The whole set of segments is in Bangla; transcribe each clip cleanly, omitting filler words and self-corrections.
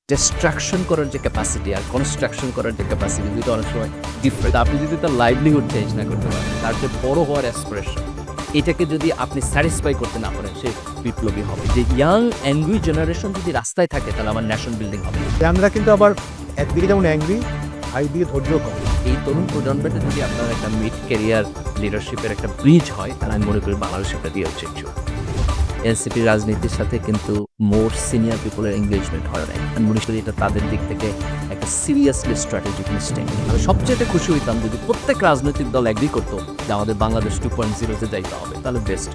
ডিস্ট্রাকশন করার যে ক্যাপাসিটি আর কনস্ট্রাকশন করার যে ক্যাপাসিটি দুটো অনেক সময় ডিফারেন্ট। আপনি যদি তার লাইভলিহুড চেঞ্জ না করতে পারেন, তার যে বড় হওয়ার অ্যাসপিরেশন, এটাকে যদি আপনি স্যাটিসফাই করতে না পারেন, সে বিপ্লবী হবে। যে ইয়াং অ্যাংরি জেনারেশন যদি রাস্তায় থাকে, তাহলে আমার ন্যাশন বিল্ডিং হবে। আমরা কিন্তু আবার একদিকে যেমন অ্যাংরি, আরেকদিকে ধৈর্য কম। এই তরুণ প্রজন্মটা যদি আপনার একটা মিড ক্যারিয়ার লিডারশিপের একটা ব্রিজ হয়, তাহলে আমি মনে করি বাংলাদেশ একটা দিয়ে উচিত। এনসিপি রাজনীতির সাথে কিন্তু মোর সিনিয়র পিপলের এঙ্গেজমেন্ট হয় নাই। আমি মনে করি এটা তাদের দিক থেকে একটা সিরিয়াসলি স্ট্র্যাটেজিক মিস্টেক। আমি সবচেয়ে খুশি হইতাম যদি প্রত্যেক রাজনৈতিক দল এগ্রি করতো যে আমাদের বাংলাদেশ 2.0-তে যাইতে হবে, তাহলে বেস্ট।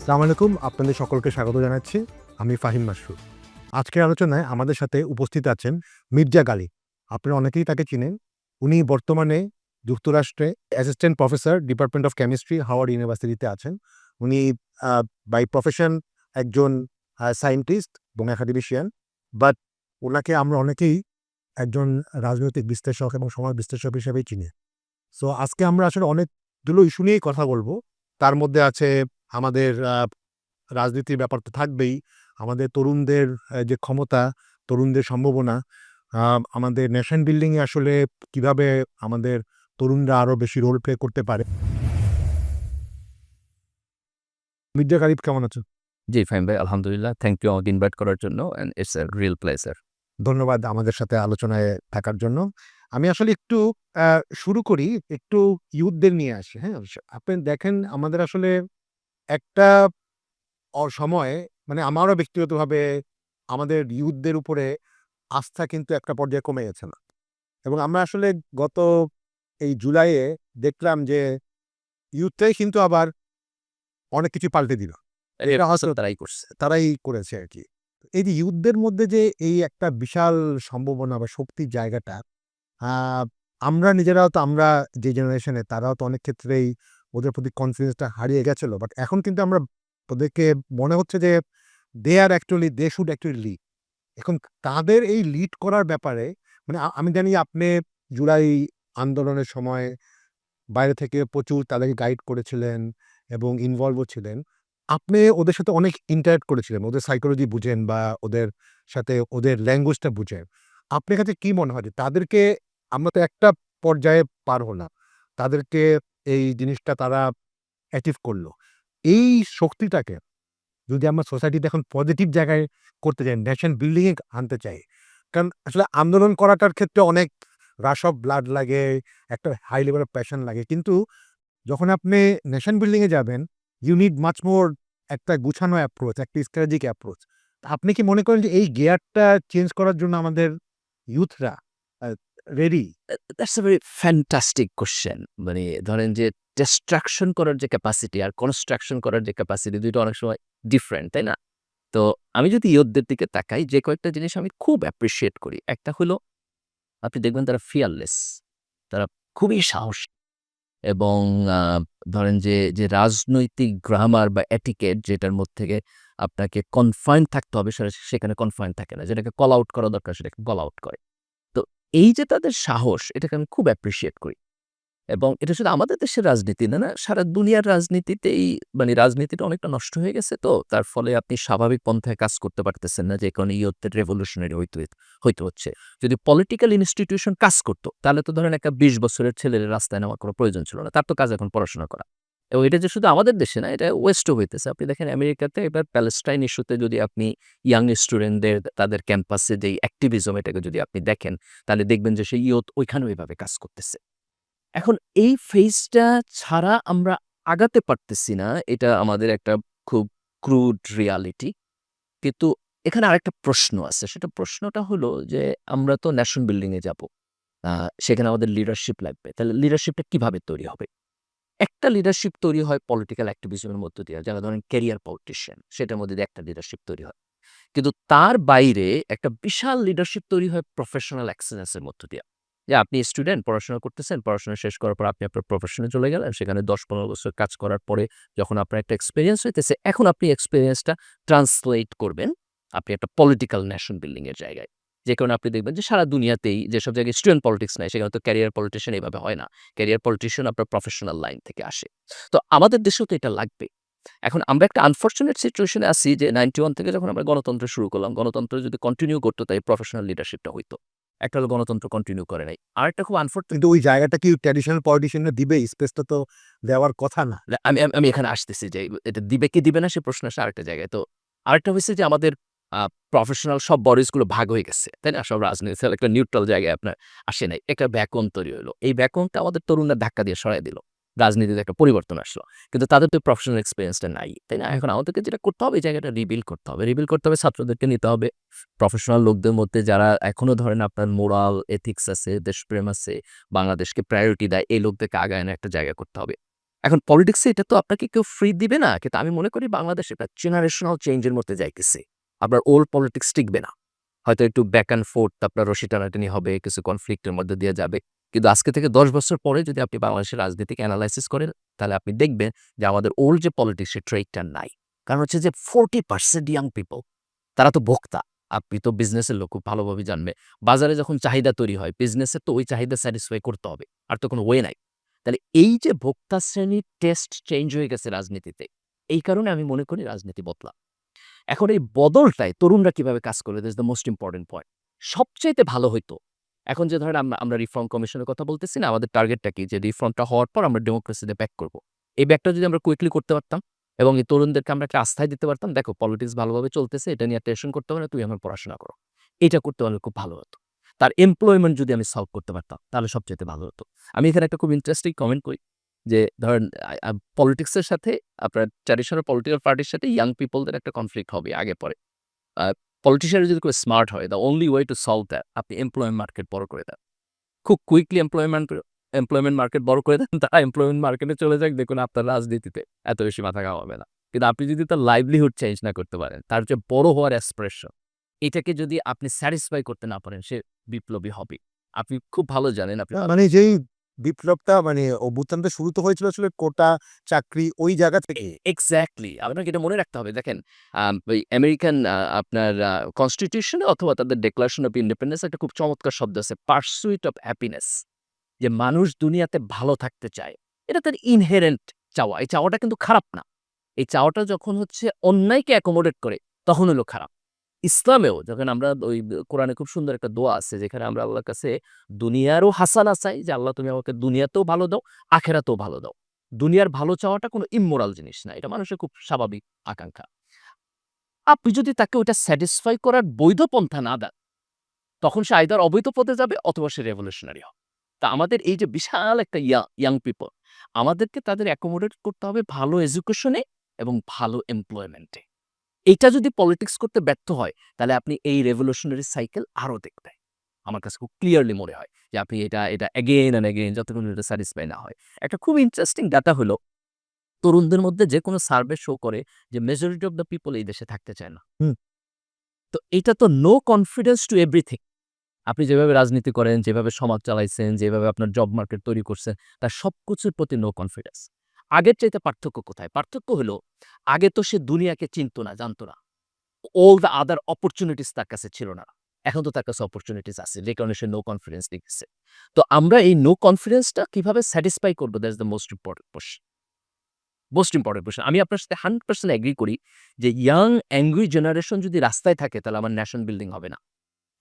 আসসালামু আলাইকুম, আপনাদের সকলকে স্বাগত জানাচ্ছি। আমি ফাহিম মাসরুর। আজকের আলোচনায় আমাদের সাথে উপস্থিত আছেন মির্জা গালিব। আপনারা অনেকেই তাকে চিনেন। উনি বর্তমানে যুক্তরাষ্ট্রে assistant professor, department of chemistry, Howard ইউনিভার্সিটিতে আছেন। উনি বাই প্রফেশন একজন সায়েন্টিস্ট এবং একাডেমিশিয়ান, বাট ওনাকে আমরা অনেকেই একজন রাজনৈতিক বিশ্লেষক এবং সমাজ বিশ্লেষক হিসেবেই চিনি। সো আজকে আমরা আসলে অনেকগুলো ইস্যু নিয়েই কথা বলবো। তার মধ্যে আছে আমাদের রাজনীতির ব্যাপার তো থাকবেই, আমাদের তরুণদের যে ক্ষমতা, তরুণদের সম্ভাবনা, আমাদের নেশন বিল্ডিংয়ে আসলে কিভাবে আমাদের তরুণরা আরও বেশি রোল প্লে করতে পারে। মির্জা গালিব, কেমন আছেন? জি ফাহিম ভাই, আলহামদুলিল্লাহ। থ্যাংক ইউ আমাকে ইনভাইট করার জন্য, and it's a real pleasure. ধন্যবাদ আমাদের সাথে আলোচনায় থাকার জন্য। আমি আসলে একটু শুরু করি, একটু ইয়ুথদের নিয়ে আসি, হ্যাঁ? আপনি দেখেন আমাদের আসলে একটা সময়ে, মানে আমারও ব্যক্তিগতভাবে আমাদের ইয়ুথদের উপরে আস্থা কিন্তু একটা পর্যায়ে কমে গেছে না, এবং আমরা আসলে গত এই জুলাইয়ে দেখলাম যে ইয়ুথটাই কিন্তু আবার অনেক কিছু পাল্টে দিল। এটা হয়তো তারাই করছে। তারাই করেছে আর কি। এই যে ইয়ুথদের মধ্যে যে এই একটা বিশাল সম্ভাবনা বা শক্তির জায়গাটা, আহ, আমরা নিজেরাও তো, আমরা যে জেনারেশনে, তারাও তো অনেক ক্ষেত্রেই ওদের প্রতি কনফিডেন্সটা হারিয়ে গেছিল। বাট এখন কিন্তু আমরা ওদেরকে মনে হচ্ছে যে দে শুড অ্যাকচুয়ালি লিড। এখন তাদের এই লিড করার ব্যাপারে, মানে আমি জানি আপনি জুলাই আন্দোলনের সময় বাইরে থেকে প্রচুর তাদেরকে গাইড করেছিলেন এবং ইনভলভও ছিলেন। আপনি ওদের সাথে অনেক ইন্টারেক্ট করেছিলেন, ওদের সাইকোলজি বুঝেন বা ওদের সাথে ওদের ল্যাঙ্গুয়েজটা বুঝেন। আপনার কাছে কি মনে হয় যে তাদেরকে, আমরা তো একটা পর্যায়ে পার হলাম, তাদেরকে এই জিনিসটা তারা অ্যাচিভ করলো, এই শক্তিটাকে যদি আমরা সোসাইটিতে এখন পজিটিভ জায়গায় করতে চাই, নেশন বিল্ডিং এ আনতে চাই, কারণ আসলে আন্দোলন করাটার ক্ষেত্রে অনেক রাশ অফ ব্লাড লাগে, একটা হাই লেভেল অফ প্যাশন লাগে। কিন্তু যখন আপনি নেশন বিল্ডিং এ যাবেন, ইউ নিড মাচ মোর একটা গুছানো অ্যাপ্রোচ, একটা স্ট্র্যাটেজিক অ্যাপ্রোচ। আপনি কি মনে করেন যে এই গিয়ারটা চেঞ্জ করার জন্য আমাদের ইউথরা ready? That's a very fantastic question. মানে ধরেন যে ডিস্ট্রাকশন করার যে ক্যাপাসিটি আর কনস্ট্রাকশন করার যে ক্যাপাসিটি, দুইটা অনেক সময় ডিফারেন্ট, তাই না? তো আমি যদি ইয়ুথদের দিকে তাকাই, যে কয়েকটা জিনিস আমি খুব অ্যাপ্রিশিয়েট করি। একটা হলো, আপনি দেখবেন তারা ফিয়ারলেস। তারা খুবই সাহসী, এবং আ ধরেন যে রাজনৈতিক গ্রামার বা এটিকেট যেটার মধ্যে আপনাকে কনফাইন্ড থাকতে হবে, সেখানে কনফাইন্ড থাকে না। যেটাকে কল আউট করা দরকার, সেটাকে কল আউট করে। তো এই যে তাদের সাহস, এটাকে আমি খুব অ্যাপ্রিশিয়েট করি। এবং এটা শুধু আমাদের দেশের রাজনীতি না, সারা দুনিয়ার রাজনীতিতেই, মানে রাজনীতিটা অনেকটা নষ্ট হয়ে গেছে, তো তার ফলে আপনি স্বাভাবিক পন্থায় কাজ করতে পারতেছেন না, যে কারণে ইয়ুথদের রেভলিউশনারি হইতে হচ্ছে। যদি পলিটিক্যাল ইনস্টিটিউশন কাজ করত, তাহলে তো ধরেন একটা ২০ বছরের ছেলের রাস্তায় নেওয়ার কোনো প্রয়োজন ছিল না। তার তো কাজ এখন পড়াশোনা করা। এবং এটা যে শুধু আমাদের দেশে না, এটা ওয়েস্টেও হইতেছে। আপনি দেখেন আমেরিকাতে এবার প্যালেস্টাইন ইস্যুতে যদি আপনি ইয়াং স্টুডেন্টদের তাদের ক্যাম্পাসে যেই অ্যাক্টিভিজম, এটাকে যদি আপনি দেখেন, তাহলে দেখবেন যে সেই ইয়ুথ ওইখানেও এভাবে কাজ করতেছে। এখন এই ফেজটা ছাড়া আমরা আগাতে পারতেছি না। এটা আমাদের একটা খুব ক্রুড রিয়ালিটি। কিন্তু এখানে আরেকটা প্রশ্ন আছে। প্রশ্নটা হলো যে, আমরা তো ন্যাশন বিল্ডিং এ যাবো। আ সেখানে আমাদের লিডারশিপ লাগবে। তাহলে লিডারশিপটা কিভাবে তৈরি হবে? একটা লিডারশিপ তৈরি হয় পলিটিক্যাল অ্যাক্টিভিজম এর মধ্য দিয়ে। যারা ধরেন ক্যারিয়ার পলিটিশিয়ান, সেটার মধ্যে দিয়ে একটা লিডারশিপ তৈরি হয়। কিন্তু তার বাইরে একটা বিশাল লিডারশিপ তৈরি হয় প্রফেশনাল এক্সেলেন্স এর মধ্য দিয়ে। যে আপনি স্টুডেন্ট পড়াশোনা করতেছেন, পড়াশোনা শেষ করার পর আপনি আপনার প্রফেশনে চলে গেলেন। সেখানে ১০-১৫ বছর কাজ করার পরে যখন আপনার একটা এক্সপেরিয়েন্স হইতেছে, এখন আপনি এক্সপেরিয়েন্সটা ট্রান্সলেট করবেন আপনি একটা পলিটিক্যাল নেশন বিল্ডিং এর জায়গায়। যে কারণে আপনি দেখবেন যে সারা দুনিয়াতেই যেসব জায়গায় স্টুডেন্ট পলিটিক্স নাই, সেখানে তো ক্যারিয়ার পলিটিশিয়ান এভাবে হয় না। ক্যারিয়ার পলিটিশিয়ান আপনার প্রফেশনাল লাইন থেকে আসে। তো আমাদের দেশেও তো এটা লাগবে। এখন আমরা একটা আনফরচুনেট সিচুয়েশন এ আছি যে 91 থেকে যখন আমরা গণতন্ত্র শুরু করলাম, গণতন্ত্র যদি কন্টিনিউ করত তাই প্রফেশনাল লিডারশিপটা হইতো। একটা হলো গণতন্ত্র কন্টিনিউ করে নাই। আরেকটা খুব কিন্তু ওই জায়গাটা কি ট্র্যাডিশনাল পলিটিশিয়ানরা দিবে? স্পেসটা তো দেওয়ার কথা না। আমি এখানে আসতেছি যে এটা দিবে কি দিবে না সে প্রশ্ন আসে আরেকটা জায়গায়। তো আরেকটা হইছে যে আমাদের আ প্রফেশনাল সব বডিজ গুলো ভাগ হয়ে গেছে। তাই না? সব রাজনীতির একটা নিউট্রাল জায়গায় আপনার আসে নাই। একটা ভ্যাকুয়াম তৈরি হইলো। এই ভ্যাকুয়ামটা আমাদের তরুণরা ধাক্কা দিয়ে সরায় দিল। রাজনীতিতে একটা পরিবর্তন আসলো। কিন্তু তাদের তো প্রফেশনাল এক্সপেরিয়েন্স টা নাই। তাই না? এখন আমাদেরকে যেটা করতে হবে এই জায়গাটা রিবিল্ড করতে হবে। রিবিল্ড করতে হবে ছাত্রদেরকে নিতে হবে। প্রফেশনাল লোকদের মধ্যে যারা এখনো ধরেন আপনার মোরাল, এথিক্স আছে, দেশপ্রেম আছে, বাংলাদেশকে প্রায়োরিটি দেয় এই লোকদেরকে আগায় এনে একটা জায়গা করতে হবে। এখন পলিটিক্সে এটা তো আপনাকে কেউ ফ্রি দিবে না। কিন্তু আমি মনে করি বাংলাদেশ একটা জেনারেশনাল চেঞ্জ এর মধ্যে যাইতেছে। আপনার ওল্ড পলিটিক্স টিকবে না। হয়তো একটু ব্যাক অ্যান্ড ফোর্থ আপনার রশি টানাটানি হবে, কিছু কনফ্লিক্ট এর মধ্যে দিয়ে যাবে। কিন্তু আজকে থেকে ১০ বছর পরে যদি আপনি বাংলাদেশের রাজনীতিকে এনালাইসিস করেন, তাহলে আপনি দেখবেন যে আমাদের ওল্ড যে পলিটিক্স এর ট্রেইটটা নাই। কারণ হচ্ছে যে 40% ইয়াং পিপল তারা তো ভোক্তা। আপনি তো বিজনেসের লোক খুব ভালোভাবে জানবে। বাজারে যখন চাহিদা তৈরি হয়, বিজনেসের তো ওই চাহিদা স্যাটিসফাই করতে হবে। আর তো কোনো ওয়ে নাই। তাহলে এই যে ভোক্তা শ্রেণীর টেস্ট চেঞ্জ হয়ে গেছে রাজনীতিতে, এই কারণে আমি মনে করি রাজনীতি বদলা। এখন এই বদলটায় তরুণরা কিভাবে কাজ করবে that's the most important point. সবচাইতে ভালো হইতো এখন যে ধরেন আমরা রিফর্ম কমিশনের কথা বলতেছি না, আমাদের টার্গেটটা কি যে রিফর্মটা হওয়ার পর আমরা ডেমোক্রেসিতে ব্যাক করব। এই ব্যাকটা যদি আমরা কুইকলি করতে পারতাম এবং এই তরুণদেরকে আমরা একটা আস্থায় দিতে পারতাম, দেখো পলিটিক্স ভালোভাবে চলতেছে, এটা নিয়ে টেনশন করতে হবে না, তুই এখন পড়াশোনা করো। এটা করতে পারলে খুব ভালো হতো। তার এমপ্লয়মেন্ট যদি আমি সলভ করতে পারতাম, তাহলে সবচাইতে ভালো হতো। আমি এখানে একটা খুব ইন্টারেস্টিং কমেন্ট করি যে ধরেন পলিটিক্সের সাথে আপনার ট্র্যাডিশনাল পলিটিক্যাল পার্টির সাথে ইয়াং পিপলদের একটা কনফ্লিক্ট হবে আগে পরে। আ পলিটিশিয়ানরা যদি খুব স্মার্ট হয়, the only way to solve that আপনি এমপ্লয়মেন্ট মার্কেট বড় করে দেন। খুব কুইকলি এমপ্লয়মেন্ট মার্কেট বড় করে দেন। তারা এমপ্লয়মেন্ট মার্কেটে চলে যাক, দেখুন আপনার রাজনীতিতে এত বেশি মাথা ঘামাবে না। কিন্তু আপনি যদি তার লাইভলিহুড চেঞ্জ না করতে পারেন, তার যে বড় হওয়ার অ্যাসপিরেশন, এটাকে যদি আপনি স্যাটিসফাই করতে না পারেন, সে বিপ্লবী হবে। আপনি খুব ভালো জানেন আপনি মানে যেই বিপ্লবটা মানে অভ্যুত্থানটা শুরু তো হয়েছিল আসলে কোটা, চাকরি ওই জায়গা থেকে। এক্সাক্টলি। আপনাকে এটা মনে রাখতে হবে। দেখেন ওই আমেরিকান আপনার কনস্টিটিউশন অথবা তাদের ডিক্লারেশন অফ ইন্ডিপেন্ডেন্স একটা খুব চমৎকার শব্দ আছে, পারসুইট অফ হ্যাপিনেস। যে মানুষ দুনিয়াতে ভালো থাকতে চায়। এটা তার ইনহেরেন্ট চাওয়া। এই চাওয়াটা কিন্তু খারাপ না। এই চাওয়াটা যখন হচ্ছে অন্যায়কে অ্যাকোমোডেট করে, তখন হলো খারাপ। ইসলামেও যখন আমরা ওই কোরআনে খুব সুন্দর একটা দোয়া আছে যেখানে আমরা আল্লাহর কাছে দুনিয়ারও হাসানা চাই যে, "আল্লাহ তুমি আমাকে দুনিয়াতেও ভালো দাও, আখিরাতেও ভালো দাও।" দুনিয়ার ভালো চাওয়াটা কোনো ইম্মোরাল জিনিস না। এটা মানুষের খুব স্বাভাবিক আকাঙ্খা। আপনি যদি তাকে ওইটা স্যাটিসফাই করার বৈধ পন্থা না দেন, তখন সে আইদার অবৈধ পথে যাবে অথবা সে রেভলিউশনারি হবে। তা আমাদের এই যে বিশাল একটা ইয়াং পিপল, আমাদেরকে তাদের অ্যাকোমোডেট করতে হবে ভালো এডুকেশনে এবং ভালো এমপ্লয়মেন্টে। এইটা যদি পলিটিক্স করতে ব্যর্থ হয়, তাহলে আপনি এই রেভলিউশনারি সাইকেল আরো দেখবেন। আমার কাছে খুব ক্লিয়ারলি মনে হয় যে আপনি এটা এগেইন অ্যান্ড এগেইন যতক্ষণ এটা স্যাটিসফাই না হয়। একটা খুব ইন্টারেস্টিং ডাটা হলো তরুণদের মধ্যে যেকোনো সার্ভে শো করে যে মেজরিটি অফ দ্য পিপল এই দেশে থাকতে চায় না। হুম। তো এটা তো নো কনফিডেন্স টু এভরিথিং। আপনি যেভাবে রাজনীতি করেন, যেভাবে সমাজ চালাইছেন, যেভাবে আপনার জব মার্কেট তৈরি করছেন, তার সবকিছুর প্রতি নো কনফিডেন্স। আগের চাইতে পার্থক্য কোথায়? পার্থক্য হলো আগে তো সে দুনিয়াকে চিনত না, জানত না। অল দ্য আদার অপরচুনিটিস তার কাছে ছিল না। এখন তো তার কাছে অপরচুনিটিস আছে। যে কারণে সে নো কনফিডেন্স দেখাচ্ছে। তো আমরা এই নো কনফিডেন্সটা কিভাবে স্যাটিসফাই করব? That's the most important question. Most important question. আমি আপনার সাথে 100% এগ্রি করি যে ইয়াং অ্যাংরি জেনারেশন যদি রাস্তায় থাকে তাহলে আমার ন্যাশন বিল্ডিং হবে না।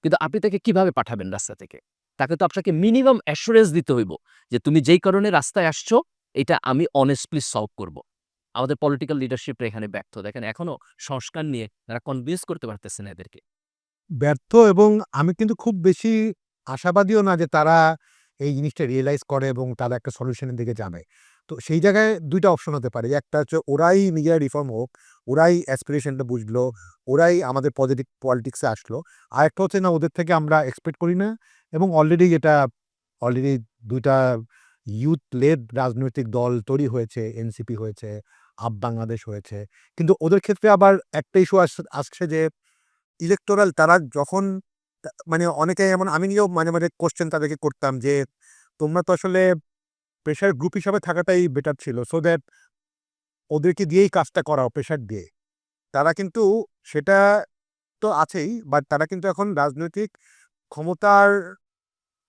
কিন্তু আপনি তাকে কিভাবে পাঠাবেন রাস্তা থেকে? তাকে তো আপনাকে মিনিমাম অ্যাসুরেন্স দিতে হইব যে তুমি যেই কারণে রাস্তায় আসছো, এটা আমি অনেস্টলি সলভ করব। আমাদের পলিটিক্যাল লিডারশিপরা এখানে ব্যর্থ। দেখেন এখনো সংস্কার নিয়ে তারা কনভিন্স করতে পারতেছে না এদেরকে। ব্যর্থ এবং আমি কিন্তু খুব বেশি আশাবাদীও না যে তারা এই জিনিসটা রিয়ালাইজ করে এবং তারা একটা সলিউশনের দিকে যাবে। তো সেই জায়গায় ২ টা অপশন হতে পারে। একটা হচ্ছে ওরাই নিজেরা রিফর্ম হোক, ওরাই অ্যাসপিরেশনটা বুঝলো, ওরাই আমাদের পজিটিভ পলিটিক্সে আসলো। আরেকটা হচ্ছে না ওদের থেকে আমরা এক্সপেক্ট করি না এবং অলরেডি ২ টা ইউথ লেড রাজনৈতিক দল তৈরি হয়েছে, এনসিপি হয়েছে, আপ বাংলাদেশ হয়েছে। কিন্তু ওদের ক্ষেত্রে আবার একটা ইস্যু আসছে যে ইলেক্টোরাল তারা যখন মানে অনেকে এমন আমি নিজেও মাঝে, মাঝে কোয়েশ্চেন তাদেরকে করতাম যে, "তোমরা তো আসলে প্রেশার গ্রুপ হিসাবে থাকাটাই বেটার ছিল। সো দ্যাট ওদেরকে দিয়েই কাজটা করাও প্রেশার দিয়ে।" তারা কিন্তু সেটা তো আছেই, বাট তারা কিন্তু এখন রাজনৈতিক ক্ষমতার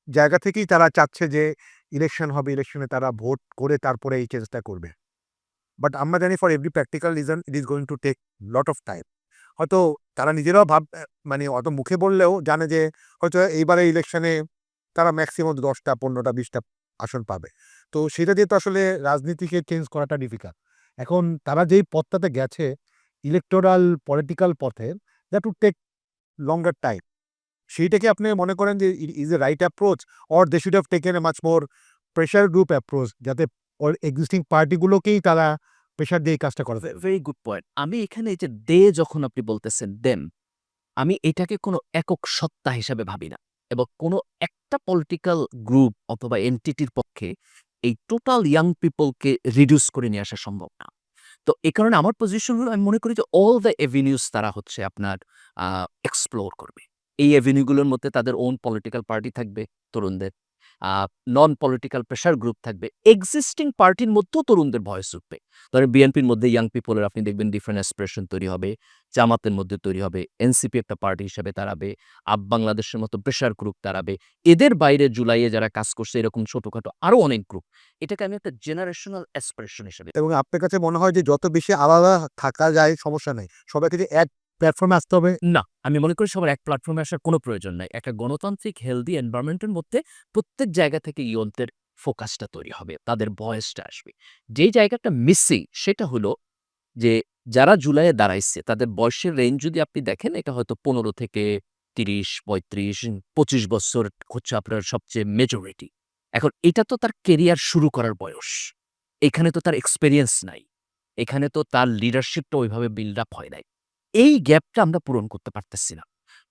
জায়গা থেকেই তারা চাচ্ছে যে ইলেকশন হবে, ইলেকশনে তারা ভোট করে তারপরে এই চেঞ্জটা করবে। বাট আমরা জানি for every practical reason it is going to take lot of time. হয়তো তারা নিজেরাও মানে অত মুখে বললেও জানে যে হয়তো এইবারের ইলেকশনে তারা ম্যাক্সিমাম ১০টা, ১৫টা, ২০টা আসন পাবে। তো সেটা দিয়ে তো আসলে রাজনীতিকে চেঞ্জ করাটা ডিফিকাল্ট। এখন তারা যেই পথটাতে গেছে ইলেকটোরাল পলিটিক্যাল পথে, that would take longer time. সেইটাকে আপনি মনে করেন যে is a right approach or they should have taken a much more pressure group approach যাতে এক্সিস্টিং পার্টিগুলোকেই তারা প্রেশার দিয়ে এই কাজটা করাতে ভেরি গুড পয়েন্ট। আমি এখানে এই যে দে যখন আপনি বলতেছেন দেম, আমি এটাকে কোনো একক সত্তা হিসাবে ভাবি না এবং কোনো একটা পলিটিক্যাল গ্রুপ অথবা এন্টিটির পক্ষে এই টোটাল ইয়াং পিপলকে রিডিউস করে নিয়ে আসা সম্ভব না। তো এ কারণে আমার পজিশন হলো আমি মনে করি যে অল দ্য এভিনিউজ তারা হচ্ছে আপনার এক্সপ্লোর করবে। এই এভিনিউ গুলোর মধ্যে তাদের ওন পলিটিক্যাল পার্টি থাকবে তরুণদের। আ নন পলিটিক্যাল প্রেশার গ্রুপ থাকবে। এক্সিস্টিং পার্টির মধ্যেও তরুণদের ভয়েস উঠবে। ধরেন বিএনপির মধ্যে ইয়াং পিপল এর আপনি দেখবেন ডিফারেন্ট অ্যাসপিরেশন তৈরি হবে। জামাতের মধ্যে তৈরি হবে। এনসিপি একটা পার্টি হিসেবে দাঁড়াবে। বাংলাদেশের মতো প্রেশার গ্রুপ দাঁড়াবে। এদের বাইরে জুলাইয়ে যারা কাজ করছে এরকম ছোটখাটো আরো অনেক গ্রুপ। এটাকে আমি একটা জেনারেশনাল অ্যাসপিরেশন হিসেবে এবং আপনার কাছে মনে হয় যে যত বেশি আলাদা থাকা যায় সমস্যা নাই। সবাইকে যে এক প্ল্যাটফর্মে আসতে হবে। না, আমি মনে করি সবার এক প্ল্যাটফর্মে আসার কোনো প্রয়োজন নাই। একটা গণতান্ত্রিক হেলথি এনভায়রনমেন্ট এর মধ্যে প্রত্যেক জায়গা থেকে ইয়নদের ফোকাসটা তৈরি হবে। তাদের ভয়েসটা আসবে। যেই জায়গাটা মিসিং সেটা হলো যে যারা জুলাইয়ে দাঁড়াইছে তাদের বয়সের রেঞ্জ যদি আপনি দেখেন এটা হয়তো ১৫ থেকে ৩০, ৩৫, ২৫ বছর হচ্ছে আপনার সবচেয়ে মেজরিটি। এখন এটা তো তার কেরিয়ার শুরু করার বয়স। এখানে তো তার এক্সপেরিয়েন্স নাই। এখানে তো তার লিডারশিপটা ওইভাবে বিল্ড আপ হয় নাই। এই গ্যাপটা আমরা পূরণ করতে পারতেছি না।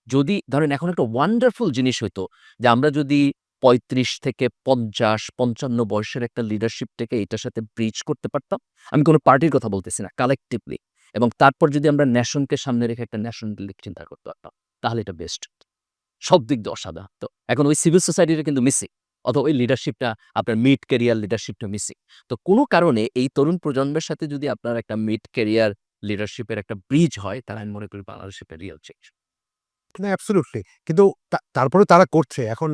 যদি ধরেন এখন একটা ওয়ান্ডারফুল জিনিস হইতো যে আমরা যদি ৩৫ থেকে ৫০, ৫৫ বয়সের একটা লিডারশিপটাকে এটার সাথে ব্রিজ করতে পারতাম। আমি কোন পার্টির কথা বলতেছি না, কালেক্টিভলি এবং তারপর যদি আমরা ন্যাশনকে সামনে রেখে একটা ন্যাশন বিল্ডিং চিন্তা করতে পারতাম, তাহলে এটা বেস্ট হতো। সব দিক দিয়ে অসাধারণ। তো এখন ওই সিভিল সোসাইটিটা কিন্তু মিসিং অথবা ওই লিডারশিপটা আপনার মিড ক্যারিয়ার লিডারশিপটা মিসিং। তো কোনো কারণে এই তরুণ প্রজন্মের সাথে যদি আপনার একটা মিড ক্যারিয়ার লিডারশিপের একটা ব্রিজ হয়, তাহলে আমি মনে করি বাংলাদেশে একটা রিয়াল চেঞ্জ। না, অ্যাবসোলিউটলি। কিন্তু তারপরেও তারা করছে। এখন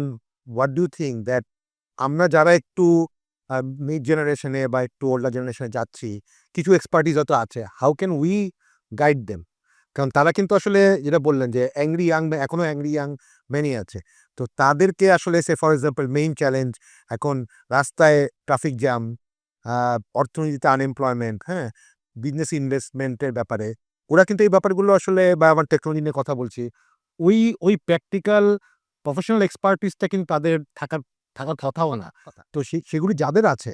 what do you think that আমরা যারা একটু মিড জেনারেশনে বা একটু ওল্ডার জেনারেশনে যাচ্ছি, কিছু এক্সপার্টিস হয়তো আছে। How can we guide them? কারণ তারা কিন্তু আসলে যেটা বললেন যে অ্যাংরি ইয়াং এখনো অ্যাংরি ইয়াং মেনি আছে। তো তাদেরকে আসলে সে ফর এক্সাম্পল মেইন চ্যালেঞ্জ এখন রাস্তায় ট্রাফিক জ্যাম, আ অর্থনীতিতে আনএমপ্লয়মেন্ট, হ্যাঁ? বিজনেস ইনভেস্টমেন্টের ব্যাপারে। ওরা কিন্তু এই ব্যাপারগুলো আসলে বা আমার টেকনোলজি নিয়ে কথা বলছি। ওই ওই প্র্যাকটিক্যাল প্রফেশনাল এক্সপার্টিসটা কিন্তু তাদের থাকার কথাও না। তো সেগুলি যাদের আছে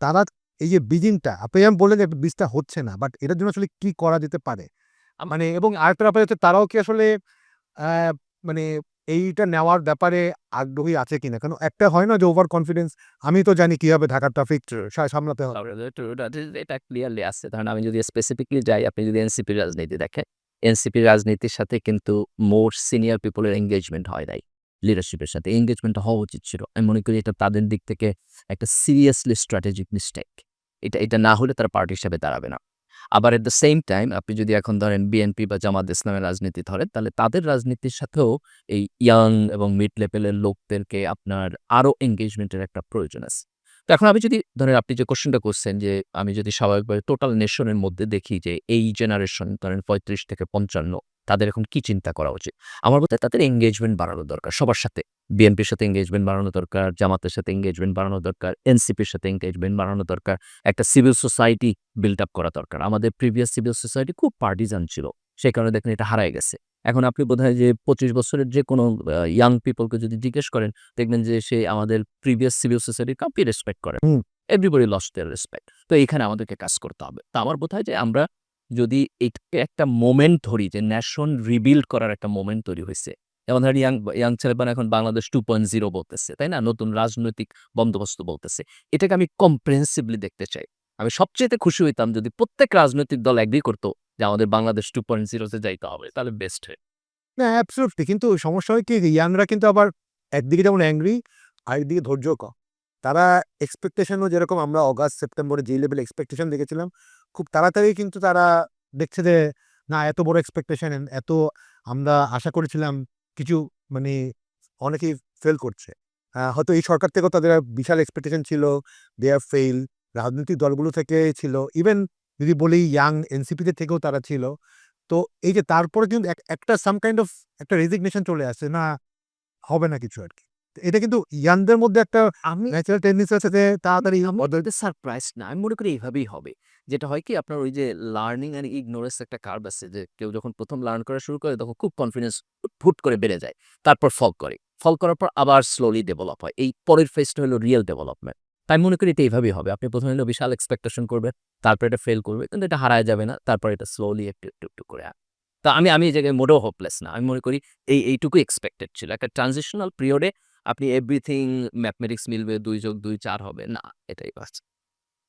তারা এই যে ব্রিজিংটা আপনি যেমন বললেন যে ব্রিজটা হচ্ছে না। বাট এটার জন্য আসলে কি করা যেতে পারে? মানে এবং আরেকটা ব্যাপার হচ্ছে তারাও কি আসলে আ মানে এইটা নেওয়ার ব্যাপারে আগ্রহী আছে কিনা? কারণ একটা হয় না যে ওভার কনফিডেন্স আমি তো জানি কিভাবে ঢাকার ট্রাফিক সামলাতে হবে। এটা ক্লিয়ারলি আছে। ধরেন আমি যদি স্পেসিফিকলি যাই, আপনি যদি এনসিপির রাজনীতি দেখেন, এনসিপির রাজনীতির সাথে কিন্তু মোর সিনিয়র পিপল এর এনগেজমেন্ট হয় নাই। লিডারশিপের সাথে এনগেজমেন্টটা হওয়া উচিত ছিল। আমি মনে করি এটা তাদের দিক থেকে একটা সিরিয়াসলি স্ট্র্যাটেজিক মিস্টেক। এটা না হলে তারা পার্টি হিসাবে দাঁড়াবে না। আবার এট দ্য সেম টাইম আপনি যদি এখন ধরেন বিএনপি বা জামাত ইসলামের রাজনীতি ধরেন, তাহলে তাদের রাজনীতির সাথেও এই ইয়াং এবং মিড লেভেলের লোকদেরকে আপনার আরো এনগেজমেন্টের একটা প্রয়োজন আছে। তো এখন আমি যদি ধরেন আপনি যে কোয়েশ্চেনটা করছেন যে আমি যদি স্বাভাবিকভাবে টোটাল নেশনের মধ্যে দেখি যে এই জেনারেশন ধরেন ৩৫ থেকে ৫৫ তাদের এখন কি চিন্তা করা উচিত? আমার মতে তাদের এনগেজমেন্ট বাড়ানো দরকার সবার সাথে। বিএনপির সাথে এনগেজমেন্ট বাড়ানো দরকার, জামাতের সাথে এনগেজমেন্ট বাড়ানো দরকার, এনসিপির সাথে এনগেজমেন্ট বাড়ানো দরকার। একটা সিভিল সোসাইটি বিল্ড আপ করা দরকার। আমাদের প্রিভিয়াস সিভিল সোসাইটি খুব পার্টিজান ছিল। সেই কারণে দেখেন এটা হারায় গেছে। এখন আপনি বোধহয় যে ২৫ বছরের যে কোনো ইয়াং পিপলকে যদি জিজ্ঞেস করেন, দেখবেন যে সে আমাদের প্রিভিয়াস সিভিল সোসাইটির কাউকে রেসপেক্ট করে না। Hmm. Everybody lost their respect. তো এখানে আমাদেরকে কাজ করতে হবে। তো আমার বোধ হয় যে আমরা যদি এটাকে একটা মোমেন্ট ধরি যে নেশন রিবিল্ড করার একটা মোমেন্ট তৈরি হইছে। যেমন ধরেন ইয়াং ছেলেপেলে এখন বাংলাদেশ 2.0 বলতেছে, তাই না? নতুন রাজনৈতিক বন্দোবস্ত বলতেছে। এটাকে আমি কম্প্রিহেন্সিভলি দেখতে চাই। আমি সবচাইতে খুশি হইতাম যদি প্রত্যেক রাজনৈতিক দল এগ্রি করত যে আমাদের বাংলাদেশ 2.0 তে যাইতে হবে। তাহলে বেস্ট হয়। না, অ্যাবসলিউটলি। কিন্তু সমস্যা হয় কি, ইয়াংরা কিন্তু আবার একদিকে যেমন অ্যাংরি, আরেকদিকে ধৈর্যও কম। তারা এক্সপেকটেশনও যেরকম আমরা অগাস্ট, সেপ্টেম্বরে যে লেভেল এক্সপেকটেশন দেখেছিলাম, খুব তাড়াতাড়ি কিন্তু তারা দেখছে যে না, এত বড় এক্সপেকটেশন, এত আমরা আশা করেছিলাম কিছু, মানে অনেকেই ফেল করছে। হয়তো এই সরকার থেকেও তাদের বিশাল এক্সপেকটেশন ছিল, দে হ্যাভ ফেইলড। রাজনৈতিক দলগুলো থেকে ছিল। ইভেন যদি বলি ইয়াং এনসিপিতে থেকেও তারা ছিল। তো এই যে তারপরে কিন্তু একটা সাম কাইন্ড অফ একটা রেজিগনেশন চলে আসে, না হবে না কিছু আরকি। তো এটা কিন্তু ইয়াংদের মধ্যে একটা আমি ন্যাচারাল টেন্ডেন্সি আছে যে তাড়াতাড়ি আমি বদল। এটাতে সারপ্রাইজড না। আমি মনে করি এইভাবেই হবে। যেটা হয় কি আপনার ওই যে লার্নিং অ্যান্ড ইগনোরেন্স একটা কার্ভ আছে যে কেউ যখন ১ম লার্ন করা শুরু করে তখন খুব কনফিডেন্স হুট করে বেড়ে যায়। তারপর ফল করে। ফল করার পর আবার স্লোলি ডেভেলপ হয়। এই পরের ফেজটা হলো রিয়াল ডেভেলপমেন্ট। তাই আমি মনে করি এটা এইভাবেই হবে। আপনি ১ম হলো বিশাল এক্সপেকটেশন করবেন, তারপর এটা ফেইল করবে। কিন্তু এটা হারায় যাবে না। তারপর এটা স্লোলি একটু করে তো আমি এই জায়গায় মোটেও হোপলেস না। আমি মনে করি এইটুকু এক্সপেক্টেড ছিল। একটা ট্রানজিশনাল পিরিয়ড এ আপনি এভরিথিং ম্যাথমেটিক্স মিলবে ২+২ ৪ হবে। না, এটাই বাস।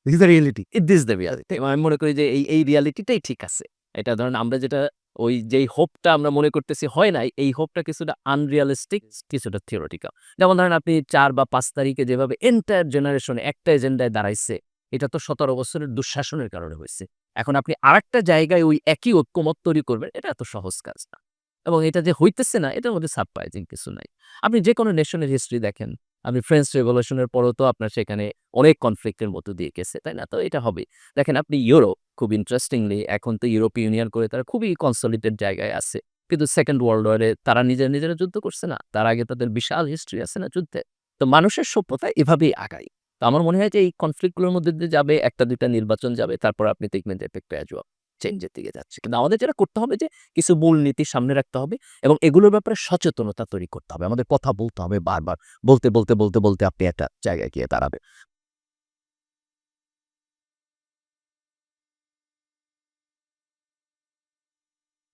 This is the reality. This the reality. আমি মনে করি যে এই রিয়ালিটিটাই ঠিক আছে। এটা ধরেন আমরা যেটা ওই যেই হোপটা আমরা মনে করতেছি হয় নাই, এই হোপটা কিছুটা আনরিয়ালিস্টিক, কিছুটা থিওরিটিক্যাল। যেমন ধরেন আপনি ৪ বা ৫ তারিখে যেভাবে এন্টায়ার জেনারেশন একটা এজেন্ডায় দাঁড়াইছে, এটা তো ১৭ বছরের দুঃশাসনের কারণে হইছে। এখন আপনি আরেকটা জায়গায় ওই একই ঐক্যমত তৈরি করবেন, এটা এত সহজ কাজ না। এবং এটা যে হইতেছে না, এটার মধ্যে সারপ্রাইজিং কিছু নাই। আপনি যেকোনো নেশনের হিস্ট্রি দেখেন, আপনি ফ্রেঞ্চ রেভলিউশন এর পরেও তো আপনার সেখানে অনেক কনফ্লিক্ট এর মধ্য দিয়ে গেছে, তাই না? তো এটা হবেই। দেখেন আপনি ইউরোপ খুব ইন্টারেস্টিংলি এখন তো ইউরোপীয় ইউনিয়ন করে তারা খুবই কনসলিডেটেড জায়গায় আছে। কিন্তু 2nd ওয়ার্ল্ড ওয়ার এ তারা নিজেরা যুদ্ধ করছে না? তার আগে তাদের বিশাল হিস্ট্রি আছে না যুদ্ধে? তো মানুষের সভ্যতা এভাবেই আগায়। তো আমার মনে হয় যে এই কনফ্লিক্ট গুলোর মধ্যে দিয়ে যাবে, ১টা ২টা নির্বাচন যাবে, তারপর আপনি দেখবেন যে একটা গ্র্যাজুয়াল চেঞ্জ এর দিকে যাচ্ছে। কিন্তু আমাদের যেটা করতে হবে যে কিছু মূলনীতি সামনে রাখতে হবে এবং এগুলোর ব্যাপারে সচেতনতা তৈরি করতে হবে। আমাদের কথা বলতে হবে বারবার। বলতে আপনি একটা জায়গায় গিয়ে দাঁড়াবেন।